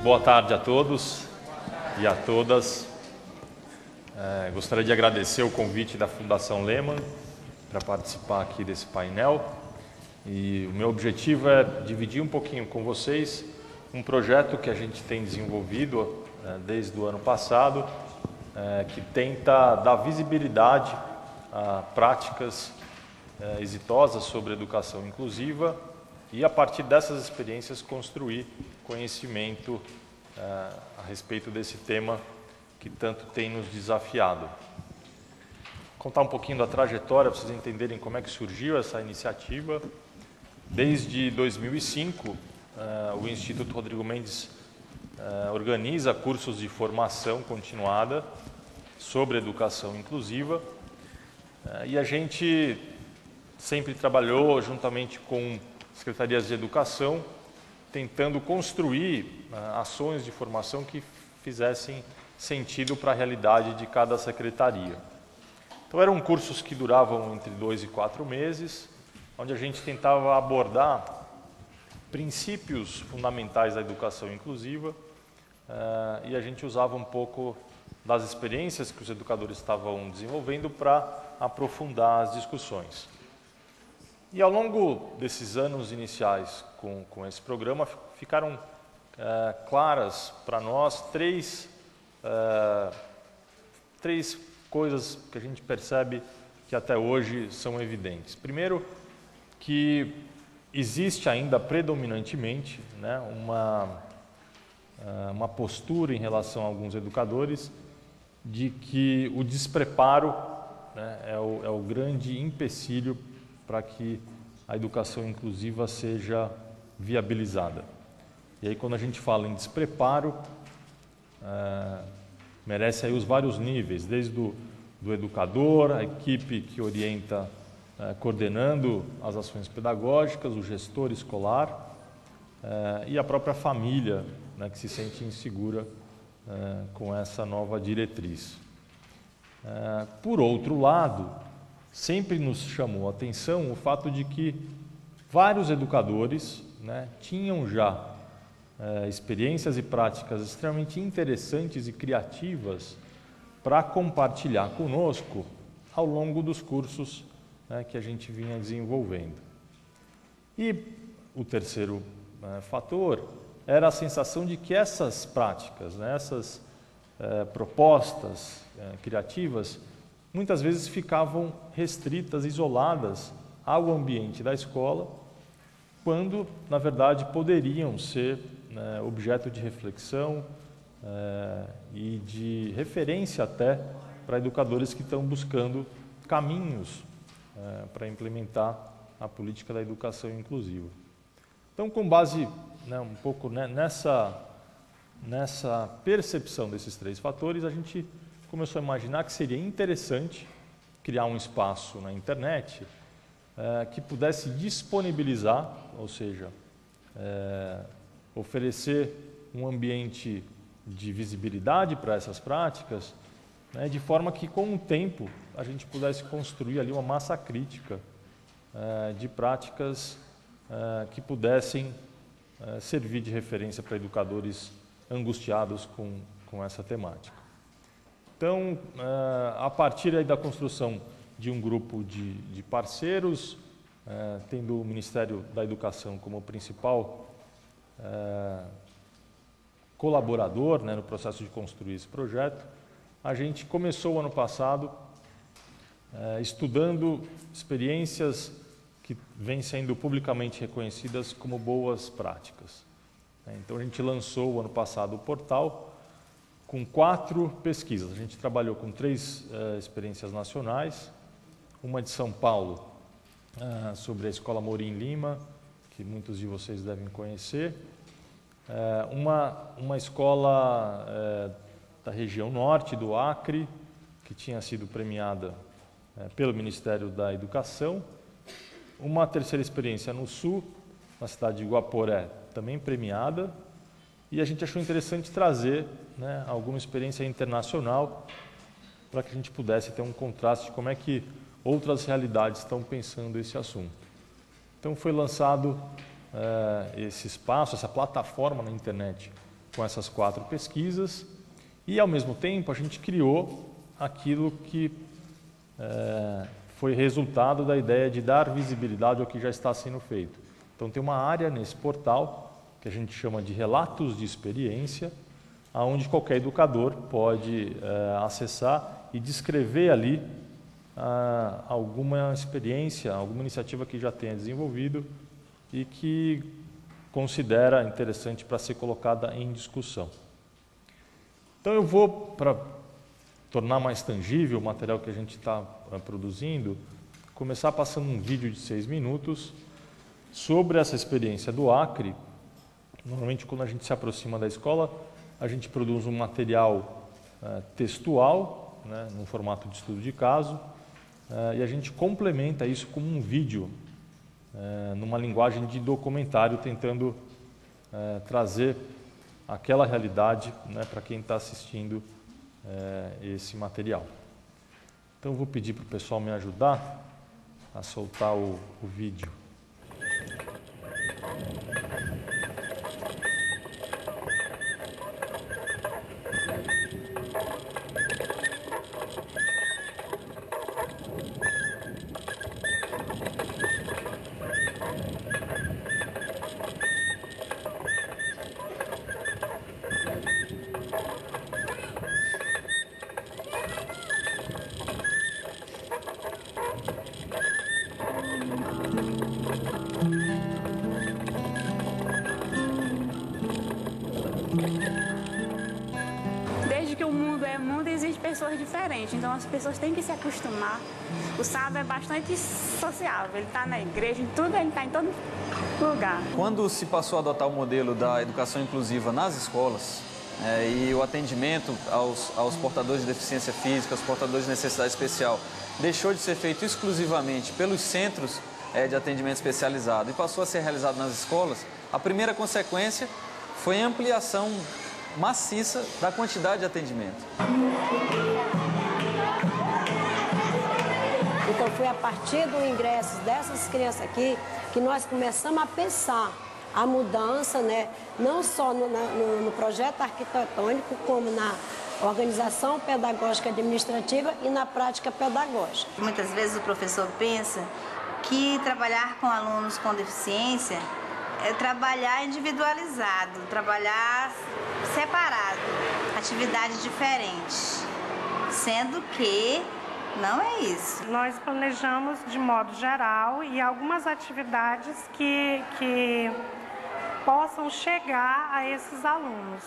Boa tarde a todos e a todas. Gostaria de agradecer o convite da Fundação Lehman para participar aqui desse painel. E o meu objetivo é dividir um pouquinho com vocês um projeto que a gente tem desenvolvido desde o ano passado, que tenta dar visibilidade a práticas exitosas sobre educação inclusiva e, a partir dessas experiências, construir conhecimento a respeito desse tema que tanto tem nos desafiado. Contar um pouquinho da trajetória para vocês entenderem como é que surgiu essa iniciativa. Desde 2005, o Instituto Rodrigo Mendes organiza cursos de formação continuada sobre educação inclusiva e a gente sempre trabalhou juntamente com secretarias de educação, tentando construir ações de formação que fizessem sentido para a realidade de cada secretaria. Então eram cursos que duravam entre 2 e 4 meses, onde a gente tentava abordar princípios fundamentais da educação inclusiva e a gente usava um pouco das experiências que os educadores estavam desenvolvendo para aprofundar as discussões. E ao longo desses anos iniciais com esse programa, ficaram claras para nós três coisas que a gente percebe que até hoje são evidentes. Primeiro, que existe ainda predominantemente, né, uma postura em relação a alguns educadores de que o despreparo, né, é o grande empecilho para que a educação inclusiva seja viabilizada. E aí, quando a gente fala em despreparo, merece aí os vários níveis, desde do educador, a equipe que orienta, coordenando as ações pedagógicas, o gestor escolar e a própria família, né, que se sente insegura com essa nova diretriz. Por outro lado, sempre nos chamou a atenção o fato de que vários educadores, né, tinham já experiências e práticas extremamente interessantes e criativas para compartilhar conosco ao longo dos cursos, né, que a gente vinha desenvolvendo. E o terceiro fator era a sensação de que essas práticas, né, essas propostas criativas, muitas vezes ficavam restritas, isoladas ao ambiente da escola, quando, na verdade, poderiam ser, né, objeto de reflexão e de referência até para educadores que estão buscando caminhos para implementar a política da educação inclusiva. Então, com base, né, um pouco, né, nessa percepção desses três fatores, a gente começou a imaginar que seria interessante criar um espaço na internet que pudesse disponibilizar, ou seja, oferecer um ambiente de visibilidade para essas práticas, né, de forma que, com o tempo, a gente pudesse construir ali uma massa crítica de práticas que pudessem servir de referência para educadores angustiados com essa temática. Então, a partir aí da construção de um grupo de parceiros, tendo o Ministério da Educação como principal colaborador, né, no processo de construir esse projeto, a gente começou o ano passado estudando experiências que vêm sendo publicamente reconhecidas como boas práticas. Então, a gente lançou o ano passado o portal com 4 pesquisas. A gente trabalhou com 3 experiências nacionais, uma de São Paulo, sobre a Escola Morim Lima, que muitos de vocês devem conhecer, uma escola da região norte do Acre, que tinha sido premiada pelo Ministério da Educação, uma terceira experiência no sul, na cidade de Guaporé, também premiada, e a gente achou interessante trazer, né, alguma experiência internacional para que a gente pudesse ter um contraste de como é que outras realidades estão pensando esse assunto. Então foi lançado esse espaço, essa plataforma na internet com essas 4 pesquisas e, ao mesmo tempo, a gente criou aquilo que foi resultado da ideia de dar visibilidade ao que já está sendo feito. Então, tem uma área nesse portal que a gente chama de relatos de experiência, onde qualquer educador pode acessar e descrever ali alguma experiência, alguma iniciativa que já tenha desenvolvido e que considera interessante para ser colocada em discussão. Então eu vou, para tornar mais tangível o material que a gente está produzindo, começar passando um vídeo de 6 minutos sobre essa experiência do Acre. Normalmente, quando a gente se aproxima da escola, a gente produz um material textual, né, no formato de estudo de caso, e a gente complementa isso com um vídeo, numa linguagem de documentário, tentando trazer aquela realidade, né, para quem está assistindo esse material. Então, eu vou pedir para o pessoal me ajudar a soltar o vídeo. Desde que o mundo é mundo, existem pessoas diferentes, então as pessoas têm que se acostumar. O sábado é bastante sociável, ele está na igreja, em tudo, ele está em todo lugar. Quando se passou a adotar o modelo da educação inclusiva nas escolas, e o atendimento aos portadores de deficiência física, aos portadores de necessidade especial, deixou de ser feito exclusivamente pelos centros de atendimento especializado e passou a ser realizado nas escolas, a primeira consequência foi a ampliação maciça da quantidade de atendimento. Então foi a partir do ingresso dessas crianças aqui que nós começamos a pensar a mudança, né, não só no projeto arquitetônico, como na organização pedagógica administrativa e na prática pedagógica. Muitas vezes o professor pensa que trabalhar com alunos com deficiência é trabalhar individualizado, trabalhar separado, atividades diferentes, sendo que não é isso. Nós planejamos de modo geral e algumas atividades que possam chegar a esses alunos.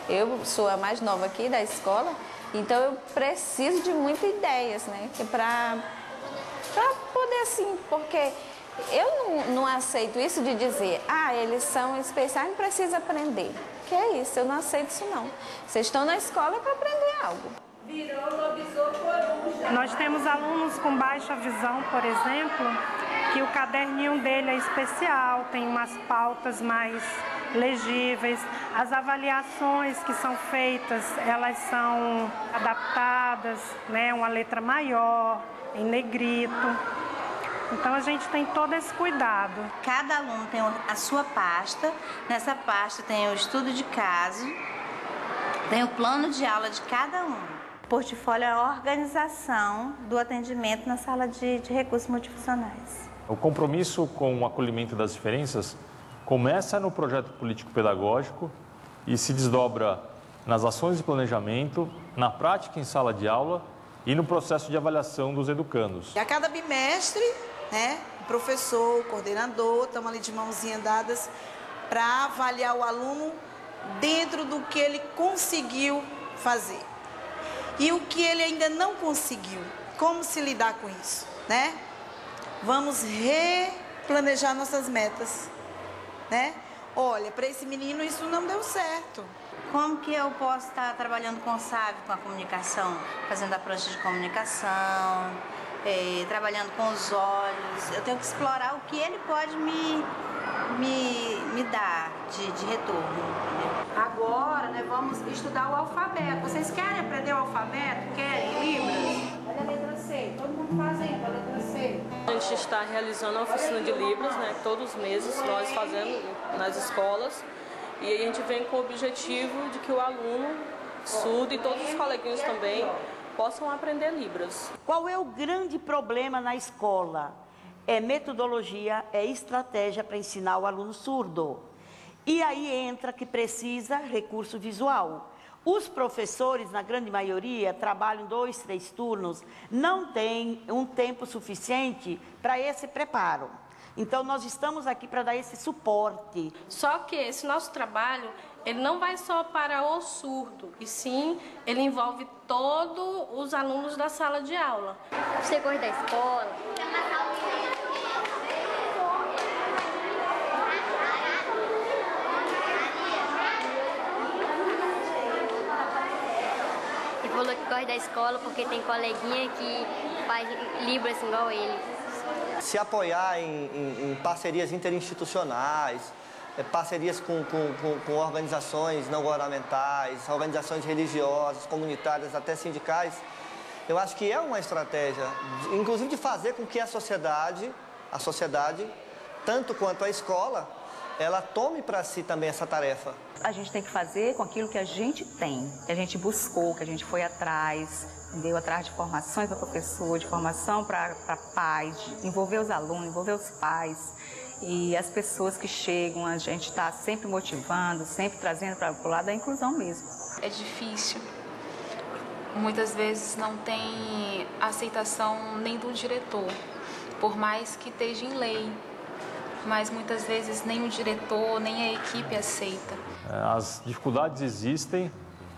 Eu sou a mais nova aqui da escola, então eu preciso de muitas ideias, né? Para poder assim, porque eu não aceito isso de dizer, eles são especiais, não precisa aprender. Que é isso, eu não aceito isso não. Vocês estão na escola para aprender algo. Nós temos alunos com baixa visão, por exemplo, que o caderninho dele é especial, tem umas pautas mais legíveis. As avaliações que são feitas, elas são adaptadas, né, uma letra maior, em negrito. Então a gente tem todo esse cuidado. Cada aluno tem a sua pasta, nessa pasta tem o estudo de caso, tem o plano de aula de cada um. O portfólio é a organização do atendimento na sala de recursos multifuncionais. O compromisso com o acolhimento das diferenças começa no projeto político-pedagógico e se desdobra nas ações de planejamento, na prática em sala de aula e no processo de avaliação dos educandos. E a cada bimestre, né, o professor, o coordenador, estamos ali de mãozinha dadas para avaliar o aluno dentro do que ele conseguiu fazer. E o que ele ainda não conseguiu, como se lidar com isso, né? Vamos replanejar nossas metas, né? Olha, para esse menino isso não deu certo. Como que eu posso estar trabalhando com o SAV, com a comunicação, fazendo a prancha de comunicação, trabalhando com os olhos? Eu tenho que explorar o que ele pode me dar de retorno. Agora, né, vamos estudar o alfabeto. Vocês querem aprender o alfabeto? Querem? Libras? Olha a letra C. Todo mundo fazendo a letra C. A gente está realizando a oficina de Libras, né? Todos os meses nós fazemos nas escolas. E a gente vem com o objetivo de que o aluno surdo e todos os coleguinhas também possam aprender Libras. Qual é o grande problema na escola? É metodologia, é estratégia para ensinar o aluno surdo. E aí entra que precisa recurso visual. Os professores, na grande maioria, trabalham 2, 3 turnos, não têm um tempo suficiente para esse preparo. Então, nós estamos aqui para dar esse suporte. Só que esse nosso trabalho, ele não vai só para o surdo, e sim, ele envolve todos os alunos da sala de aula. Você gosta da escola? Falou que gosta da escola porque tem coleguinha que faz Libras igual ele. Se apoiar em parcerias interinstitucionais, parcerias com organizações não governamentais, organizações religiosas, comunitárias, até sindicais, eu acho que é uma estratégia, inclusive de fazer com que a sociedade, tanto quanto a escola, ela tome para si também essa tarefa. A gente tem que fazer com aquilo que a gente tem, que a gente buscou, que a gente foi atrás, deu atrás de formações para professor, de formação para pais, de envolver os alunos, envolver os pais. E as pessoas que chegam, a gente está sempre motivando, sempre trazendo para o lado da inclusão mesmo. É difícil. Muitas vezes não tem aceitação nem do diretor, por mais que esteja em lei. Mas muitas vezes nem o diretor, nem a equipe aceita. As dificuldades existem,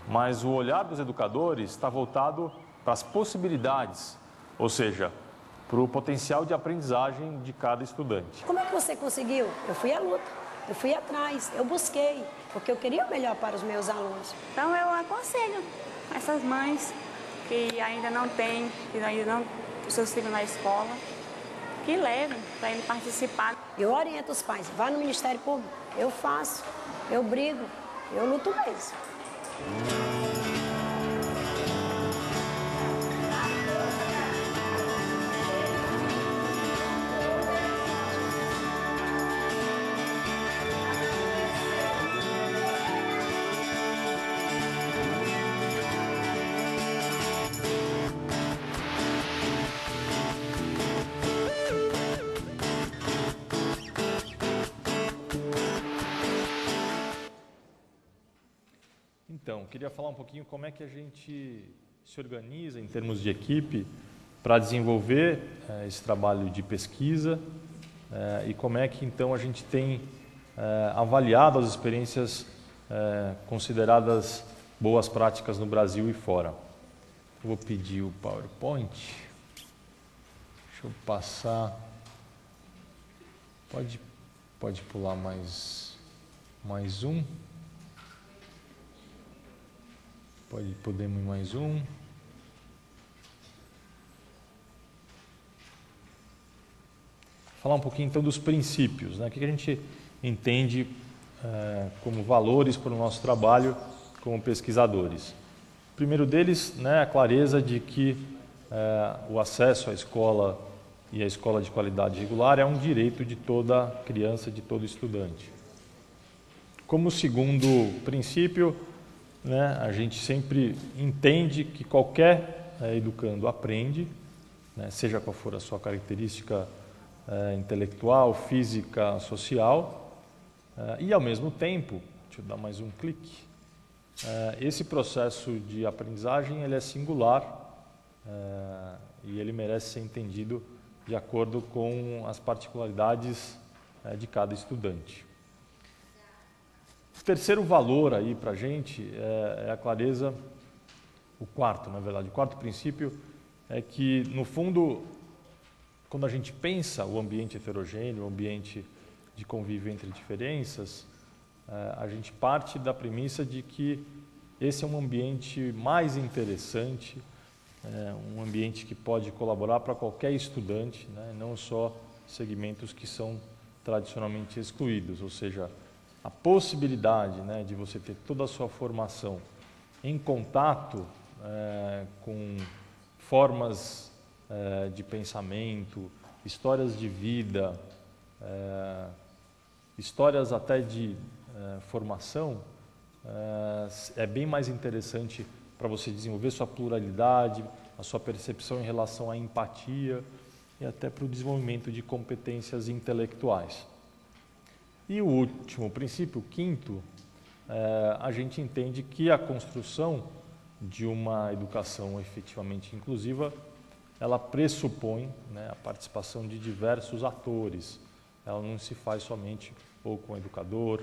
mas o olhar dos educadores está voltado para as possibilidades, ou seja, para o potencial de aprendizagem de cada estudante. Como é que você conseguiu? Eu fui à luta, eu fui atrás, eu busquei, porque eu queria o melhor para os meus alunos. Então eu aconselho essas mães que ainda não têm, que ainda não os seus filhos na escola, que levem para ele participar. Eu oriento os pais, vá no Ministério Público, eu faço, eu brigo, eu luto mesmo. Então, queria falar um pouquinho como é que a gente se organiza em termos de equipe para desenvolver esse trabalho de pesquisa e como é que então a gente tem avaliado as experiências consideradas boas práticas no Brasil e fora. Eu vou pedir o PowerPoint. Deixa eu passar. Pode pular mais um. Podemos ir mais um. Falar um pouquinho então dos princípios, né? O que a gente entende como valores para o nosso trabalho como pesquisadores. O primeiro deles, né, a clareza de que o acesso à escola e à escola de qualidade regular é um direito de toda criança, de todo estudante. Como segundo princípio, né, a gente sempre entende que qualquer educando aprende, né, seja qual for a sua característica intelectual, física, social, e ao mesmo tempo, deixa eu dar mais um clique, esse processo de aprendizagem ele é singular e ele merece ser entendido de acordo com as particularidades de cada estudante. O terceiro valor aí para a gente é a clareza, o quarto princípio é que, no fundo, quando a gente pensa o ambiente heterogêneo, o ambiente de convívio entre diferenças, a gente parte da premissa de que esse é um ambiente mais interessante, um ambiente que pode colaborar para qualquer estudante, né, não só segmentos que são tradicionalmente excluídos, ou seja, a possibilidade, né, de você ter toda a sua formação em contato com formas de pensamento, histórias de vida, histórias até de formação é bem mais interessante para você desenvolver sua pluralidade, a sua percepção em relação à empatia e até para o desenvolvimento de competências intelectuais. E o último princípio, o quinto, a gente entende que a construção de uma educação efetivamente inclusiva, ela pressupõe, né, a participação de diversos atores. Ela não se faz somente ou com o educador,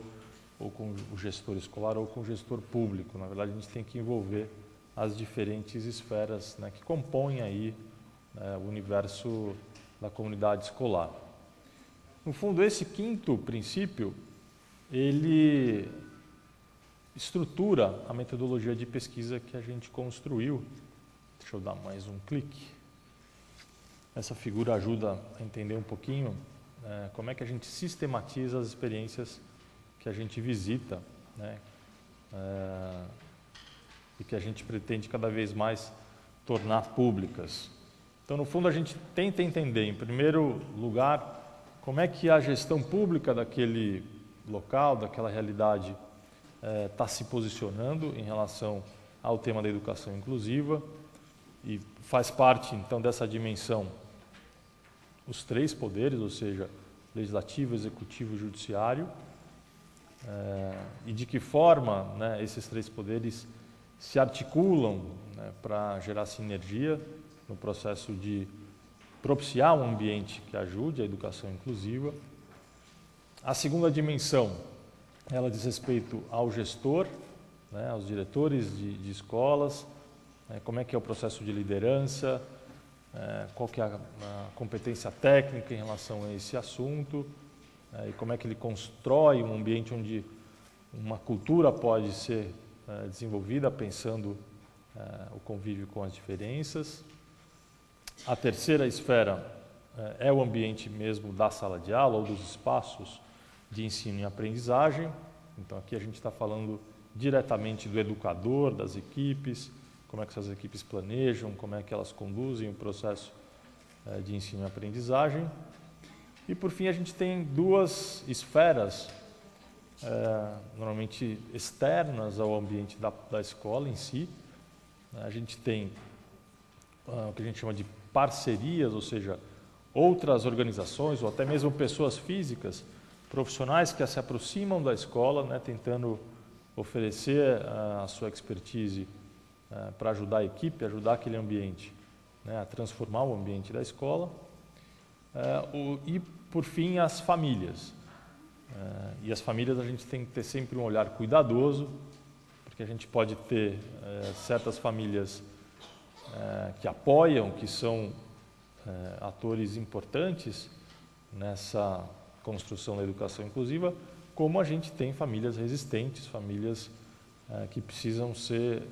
ou com o gestor escolar, ou com o gestor público. Na verdade, a gente tem que envolver as diferentes esferas, né, que compõem aí o universo da comunidade escolar. No fundo, esse quinto princípio, ele estrutura a metodologia de pesquisa que a gente construiu. Deixa eu dar mais um clique. Essa figura ajuda a entender um pouquinho como é que a gente sistematiza as experiências que a gente visita, né, e que a gente pretende cada vez mais tornar públicas. Então, no fundo, a gente tenta entender, em primeiro lugar, como é que a gestão pública daquele local, daquela realidade, está se posicionando em relação ao tema da educação inclusiva, e faz parte, então, dessa dimensão os três poderes, ou seja, legislativo, executivo e judiciário, e de que forma, né, esses três poderes se articulam, né, para gerar sinergia no processo de propiciar um ambiente que ajude a educação inclusiva. A segunda dimensão, ela diz respeito ao gestor, né, aos diretores de escolas, como é que é o processo de liderança, qual que é a competência técnica em relação a esse assunto, e como é que ele constrói um ambiente onde uma cultura pode ser desenvolvida pensando o convívio com as diferenças. A terceira esfera é o ambiente mesmo da sala de aula ou dos espaços de ensino e aprendizagem. Então aqui a gente está falando diretamente do educador, das equipes, como é que essas equipes planejam, como é que elas conduzem o processo de ensino e aprendizagem. E por fim a gente tem duas esferas, normalmente externas ao ambiente da escola em si. A gente tem o que a gente chama de parcerias, ou seja, outras organizações ou até mesmo pessoas físicas, profissionais que se aproximam da escola, né, tentando oferecer a sua expertise para ajudar a equipe, ajudar aquele ambiente, né, a transformar o ambiente da escola. E, por fim, as famílias. E as famílias a gente tem que ter sempre um olhar cuidadoso, porque a gente pode ter certas famílias que apoiam, que são atores importantes nessa construção da educação inclusiva, como a gente tem famílias resistentes, famílias que precisam ser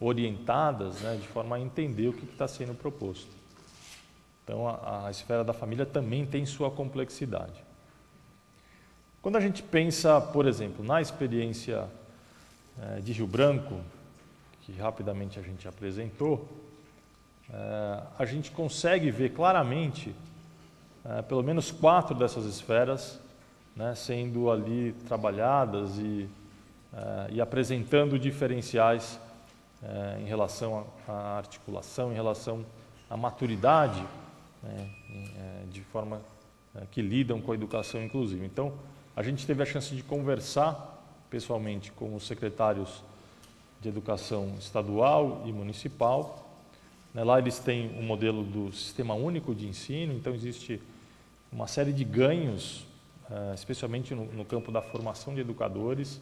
orientadas, né, de forma a entender o que está sendo proposto. Então, a esfera da família também tem sua complexidade. Quando a gente pensa, por exemplo, na experiência de Rio Branco, que rapidamente a gente apresentou, a gente consegue ver claramente pelo menos 4 dessas esferas, né, sendo ali trabalhadas e apresentando diferenciais em relação à articulação, em relação à maturidade, né, de forma que lidam com a educação inclusiva. Então, a gente teve a chance de conversar pessoalmente com os secretários de educação estadual e municipal. Lá eles têm um modelo do Sistema Único de Ensino, então existe uma série de ganhos, especialmente no campo da formação de educadores,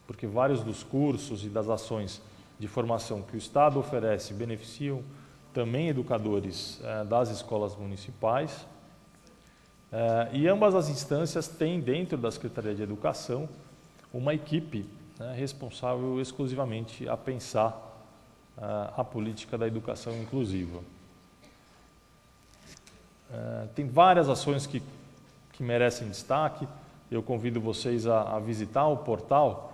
porque vários dos cursos e das ações de formação que o Estado oferece beneficiam também educadores das escolas municipais. E ambas as instâncias têm dentro da Secretaria de Educação uma equipe, né, responsável exclusivamente a pensar a política da educação inclusiva. Tem várias ações que merecem destaque. Eu convido vocês a visitar o portal.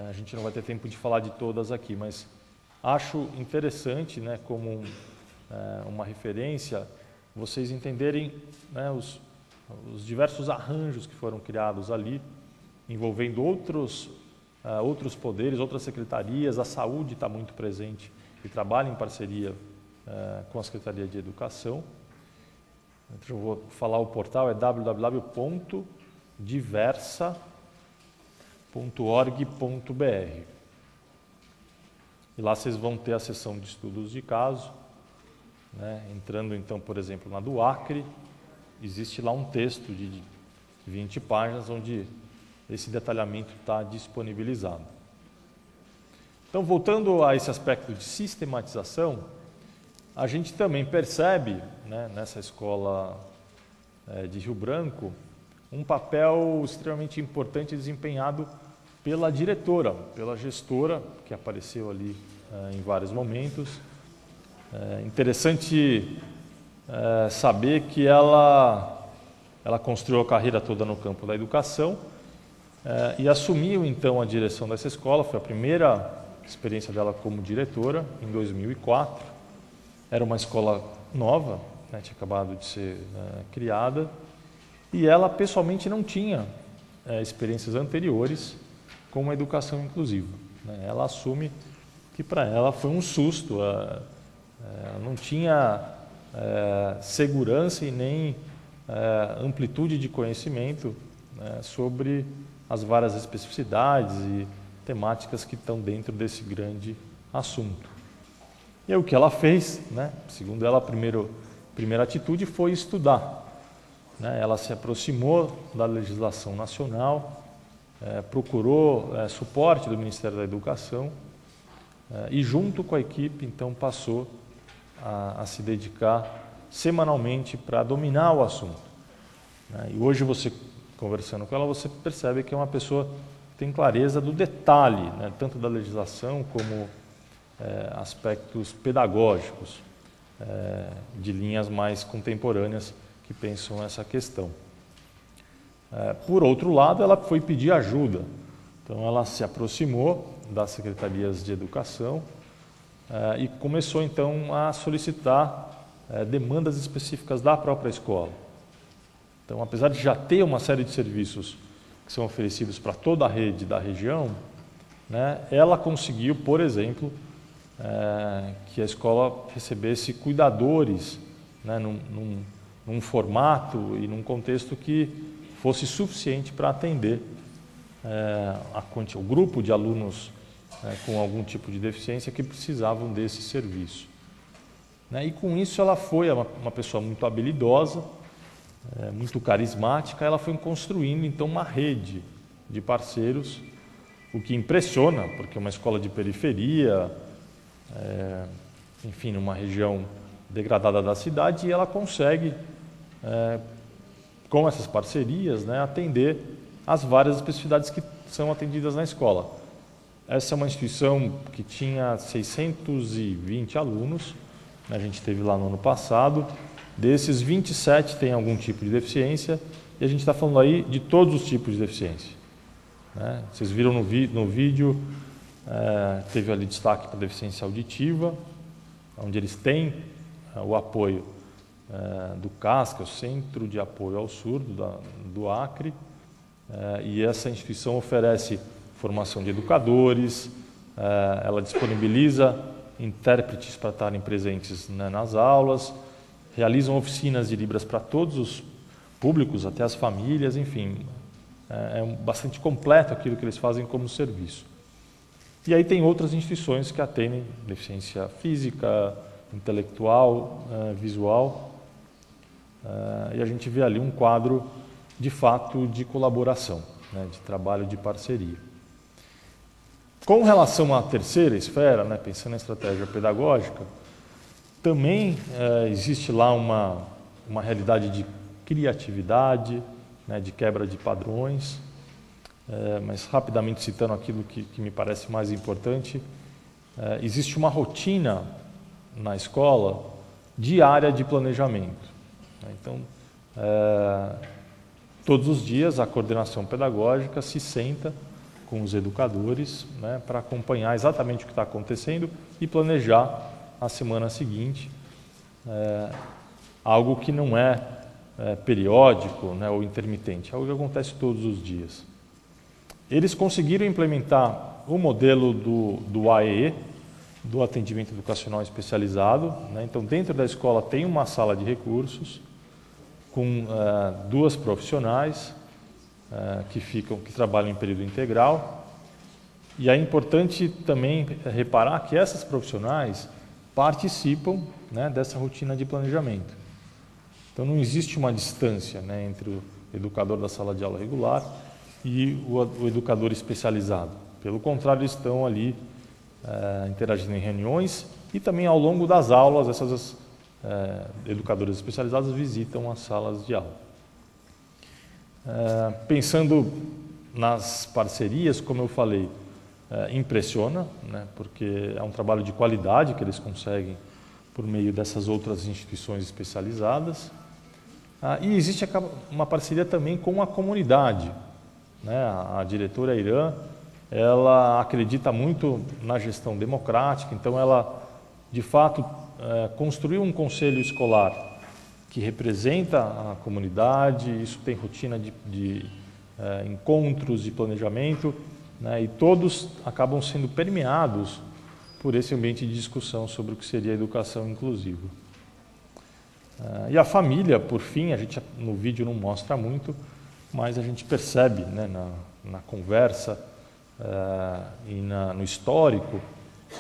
A gente não vai ter tempo de falar de todas aqui, mas acho interessante, né, como uma referência, vocês entenderem, né, os diversos arranjos que foram criados ali envolvendo outros poderes, outras secretarias. A saúde está muito presente e trabalha em parceria com a Secretaria de Educação. Então, eu vou falar o portal, é www.diversa.org.br. E lá vocês vão ter a seção de estudos de caso, né? Entrando então, por exemplo, na do Acre, existe lá um texto de 20 páginas onde esse detalhamento está disponibilizado. Então, voltando a esse aspecto de sistematização, a gente também percebe, né, nessa escola de Rio Branco, um papel extremamente importante desempenhado pela diretora, pela gestora, que apareceu ali em vários momentos. Interessante saber que ela construiu a carreira toda no campo da educação e assumiu então a direção dessa escola. Foi a primeira experiência dela como diretora, em 2004. Era uma escola nova, né, tinha acabado de ser criada, e ela pessoalmente não tinha experiências anteriores com a educação inclusiva, né? Ela assume que para ela foi um susto, não tinha segurança e nem amplitude de conhecimento sobre as várias especificidades e temáticas que estão dentro desse grande assunto. E aí, o que ela fez, né, segundo ela, a primeira atitude foi estudar, né? Ela se aproximou da legislação nacional, procurou suporte do Ministério da Educação e, junto com a equipe, então passou a se dedicar semanalmente para dominar o assunto, né? E hoje, você conversando com ela, você percebe que é uma pessoa que tem clareza do detalhe, né, tanto da legislação como aspectos pedagógicos, de linhas mais contemporâneas que pensam essa questão. Por outro lado, ela foi pedir ajuda. Então, ela se aproximou das secretarias de educação e começou, então, a solicitar demandas específicas da própria escola. Então, apesar de já ter uma série de serviços que são oferecidos para toda a rede da região, né, ela conseguiu, por exemplo, que a escola recebesse cuidadores, né, num formato e num contexto que fosse suficiente para atender o grupo de alunos com algum tipo de deficiência que precisavam desse serviço, né? E com isso ela foi uma pessoa muito habilidosa, muito carismática. Ela foi construindo então uma rede de parceiros, o que impressiona, porque é uma escola de periferia, enfim, numa região degradada da cidade, e ela consegue, com essas parcerias, né, atender as várias especificidades que são atendidas na escola. Essa é uma instituição que tinha 620 alunos, né, a gente teve lá no ano passado. Desses, 27 têm algum tipo de deficiência, e a gente está falando aí de todos os tipos de deficiência, né? Vocês viram no vídeo, teve ali destaque para deficiência auditiva, onde eles têm o apoio do CAS, que é o Centro de Apoio ao Surdo do Acre, e essa instituição oferece formação de educadores, ela disponibiliza intérpretes para estarem presentes, né, nas aulas, realizam oficinas de Libras para todos os públicos, até as famílias, enfim, é bastante completo aquilo que eles fazem como serviço. E aí tem outras instituições que atendem deficiência física, intelectual, visual, e a gente vê ali um quadro, de fato, de colaboração, né, de trabalho de parceria. Com relação à terceira esfera, né, pensando na estratégia pedagógica, também existe lá uma realidade de criatividade, né, de quebra de padrões, mas rapidamente citando aquilo que me parece mais importante, existe uma rotina na escola diária de planejamento. Então, todos os dias a coordenação pedagógica se senta com os educadores, né, para acompanhar exatamente o que está acontecendo e planejar a semana seguinte, algo que não é periódico, né, ou intermitente, algo que acontece todos os dias. eles conseguiram implementar o modelo do AEE, do atendimento educacional especializado, né? Então, dentro da escola tem uma sala de recursos com 2 profissionais que trabalham em período integral. E é importante também reparar que essas profissionais participam, né, dessa rotina de planejamento. Então, não existe uma distância, né, entre o educador da sala de aula regular e o educador especializado. Pelo contrário, estão ali interagindo em reuniões e também ao longo das aulas, essas educadoras especializadas visitam as salas de aula. Pensando nas parcerias, como eu falei, impressiona, né, porque é um trabalho de qualidade que eles conseguem por meio dessas outras instituições especializadas. E existe uma parceria também com a comunidade, né? A diretora Irã, ela acredita muito na gestão democrática, então ela, de fato, construiu um conselho escolar que representa a comunidade. Isso tem rotina de encontros de planejamento, né? E todos acabam sendo permeados por esse ambiente de discussão sobre o que seria a educação inclusiva. E a família, por fim, a gente no vídeo não mostra muito, mas a gente percebe, né, na conversa e no histórico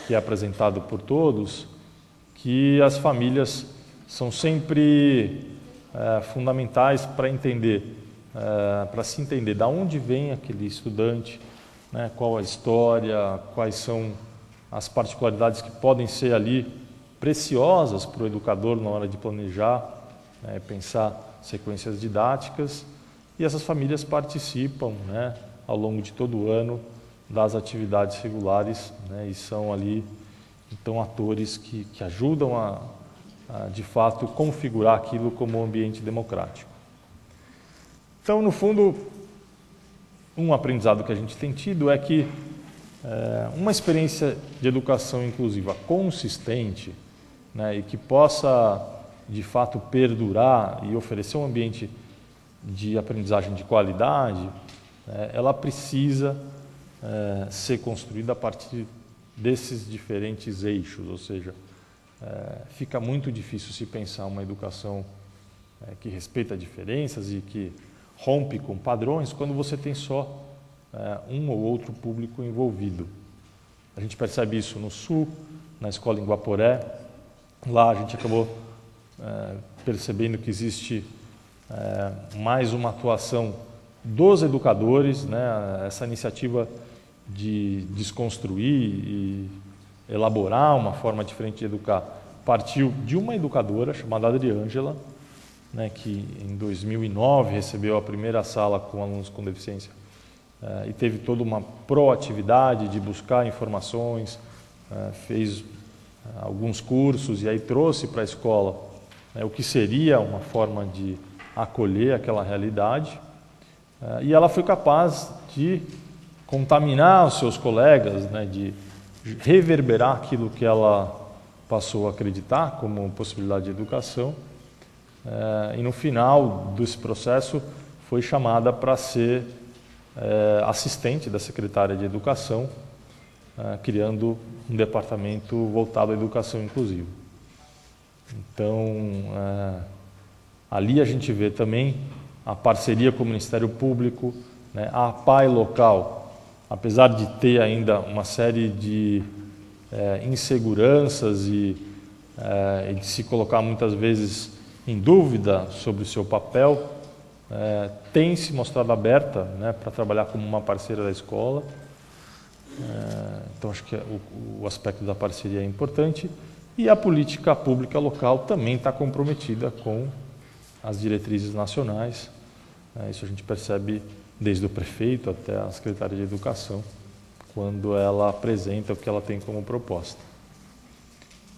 que é apresentado por todos, que as famílias são sempre fundamentais para entender, para se entender de onde vem aquele estudante, né, qual a história, quais são as particularidades que podem ser ali preciosas para o educador na hora de planejar, né, pensar sequências didáticas. E essas famílias participam, né, ao longo de todo o ano das atividades regulares, né, e são ali, então, atores que ajudam a, de fato, configurar aquilo como um ambiente democrático. Então, no fundo, um aprendizado que a gente tem tido é que uma experiência de educação inclusiva consistente, né, e que possa, de fato, perdurar e oferecer um ambiente de aprendizagem de qualidade, ela precisa ser construída a partir desses diferentes eixos, ou seja, fica muito difícil se pensar uma educação que respeita diferenças e que rompe com padrões quando você tem só um ou outro público envolvido. A gente percebe isso no Sul, na escola em Guaporé. Lá a gente acabou percebendo que existe mais uma atuação dos educadores, né? Essa iniciativa de desconstruir e elaborar uma forma diferente de educar partiu de uma educadora chamada Adriângela, né, que em 2009 recebeu a primeira sala com alunos com deficiência e teve toda uma proatividade de buscar informações, fez alguns cursos e aí trouxe para a escola o que seria uma forma de acolher aquela realidade, e ela foi capaz de contaminar os seus colegas, né, de reverberar aquilo que ela passou a acreditar como possibilidade de educação, e no final desse processo foi chamada para ser assistente da secretária de Educação, criando um departamento voltado à educação inclusiva. Então, ali a gente vê também a parceria com o Ministério Público, né, a APAE local, apesar de ter ainda uma série de inseguranças e de se colocar muitas vezes em dúvida sobre o seu papel, tem se mostrado aberta, né, para trabalhar como uma parceira da escola. Então, acho que o aspecto da parceria é importante, e a política pública local também está comprometida com as diretrizes nacionais. Isso a gente percebe desde o prefeito até a secretária de Educação, quando ela apresenta o que ela tem como proposta.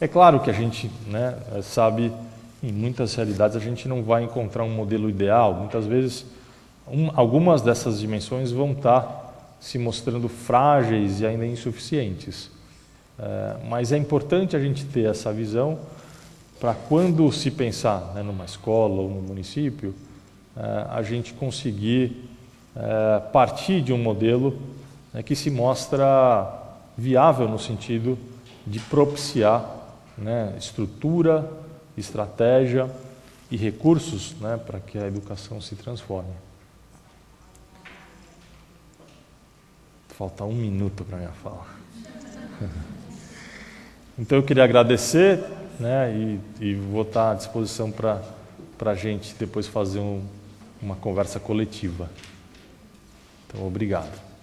É claro que a gente, né, sabe, em muitas realidades a gente não vai encontrar um modelo ideal. Muitas vezes, algumas dessas dimensões vão estar se mostrando frágeis e ainda insuficientes. Mas é importante a gente ter essa visão para quando se pensar, né, numa escola ou no município, a gente conseguir partir de um modelo que se mostra viável no sentido de propiciar, né, estrutura, estratégia e recursos, né, para que a educação se transforme. Falta 1 minuto para minha fala. Então eu queria agradecer, né, e vou estar à disposição para a gente depois fazer uma conversa coletiva. Então, obrigado.